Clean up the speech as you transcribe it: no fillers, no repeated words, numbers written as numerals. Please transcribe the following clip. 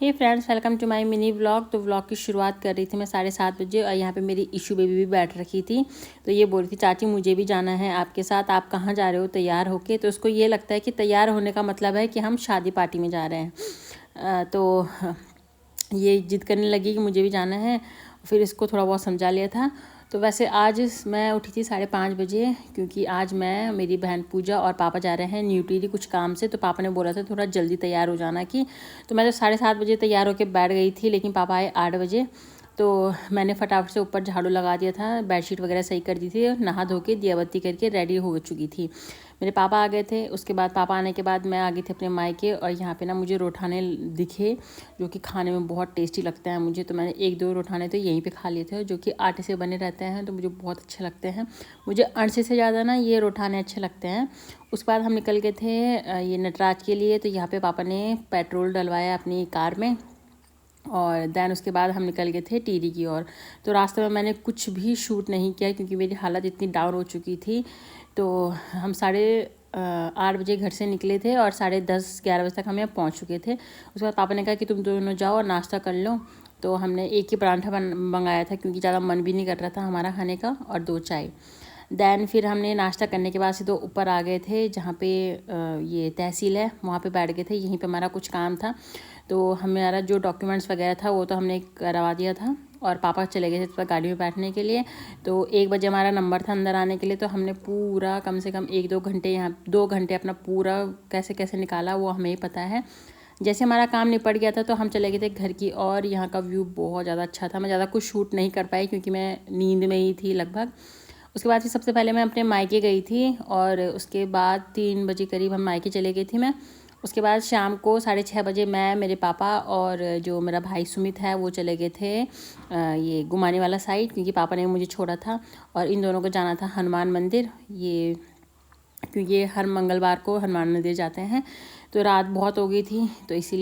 Hey friends, welcome to my mini vlog. तो vlog की शुरुआत कर रही थी मैं 7:30 बजे और यहाँ पे मेरी इशू बेबी भी बैठ रखी थी। तो ये बोल रही थी, चाची मुझे भी जाना है आपके साथ, आप कहाँ जा रहे हो तैयार होके। तो उसको ये लगता है कि तैयार होने का मतलब है कि हम शादी पार्टी में जा रहे हैं। तो ये जिद करने लगी कि मुझे भी जाना है। फिर इसको थोड़ा बहुत समझा लिया था। तो वैसे आज मैं उठी थी 5:30 बजे, क्योंकि आज मैं, मेरी बहन पूजा और पापा जा रहे हैं न्यूट्री कुछ काम से। तो पापा ने बोला था थोड़ा जल्दी तैयार हो जाना की। तो मैं तो 7:30 बजे तैयार होकर बैठ गई थी, लेकिन पापा आए 8 बजे। तो मैंने फटाफट से ऊपर झाड़ू लगा दिया था, बेडशीट वगैरह सही कर दी थी, नहा धो के दिया बत्ती करके रेडी हो चुकी थी। मेरे पापा आ गए थे। उसके बाद पापा आने के बाद मैं आ गई थी अपने मायके। और यहाँ पे ना मुझे रोठाने दिखे जो कि खाने में बहुत टेस्टी लगते हैं मुझे। तो मैंने 1-2 रोठाने तो यहीं पे खा लिए थे, जो कि आटे से बने रहते हैं, तो मुझे बहुत अच्छे लगते हैं। मुझे अरसे से ज़्यादा ना ये रोठाने अच्छे लगते हैं। उसके बाद हम निकल गए थे ये नटराज के लिए। तो यहाँ पे पापा ने पेट्रोल डलवाया अपनी कार में, और दैन उसके बाद हम निकल गए थे टीरी की ओर। तो रास्ते में मैंने कुछ भी शूट नहीं किया, क्योंकि मेरी हालत इतनी डाउन हो चुकी थी। तो हम 8:30 बजे घर से निकले थे और 10:30-11 बजे तक हम यहाँ पहुँच चुके थे। उसके बाद पापा ने कहा कि तुम दोनों जाओ और नाश्ता कर लो। तो हमने एक ही परांठा मंगाया था, क्योंकि ज़्यादा मन भी नहीं कर रहा था हमारा खाने का, और 2 चाय। दैन फिर हमने नाश्ता करने के बाद से तो ऊपर आ गए थे, जहाँ पे ये तहसील है, वहाँ पे बैठ गए थे। यहीं पे हमारा कुछ काम था। तो हमारा जो डॉक्यूमेंट्स वगैरह था वो तो हमने करवा दिया था, और पापा चले गए थे इस पर गाड़ी में बैठने के लिए। तो 1 बजे हमारा नंबर था अंदर आने के लिए। तो हमने पूरा कम से कम 1-2 घंटे, यहाँ 2 घंटे अपना पूरा कैसे कैसे निकाला वो हमें ही पता है। जैसे हमारा काम निपट गया था तो हम चले गए थे घर की। और यहाँ का व्यू बहुत ज़्यादा अच्छा था। मैं ज़्यादा कुछ शूट नहीं कर पाई, क्योंकि मैं नींद में ही थी लगभग। उसके बाद फिर सबसे पहले मैं अपने मायके गई थी, और उसके बाद 3 बजे करीब हम मायके चले गई थी मैं। उसके बाद शाम को 6:30 बजे मैं, मेरे पापा और जो मेरा भाई सुमित है वो चले गए थे ये गुमाने वाला साइड, क्योंकि पापा ने मुझे छोड़ा था। और इन दोनों को जाना था हनुमान मंदिर, ये क्योंकि ये हर मंगलवार को हनुमान मंदिर जाते हैं। तो रात बहुत हो गई थी, तो इसीलिए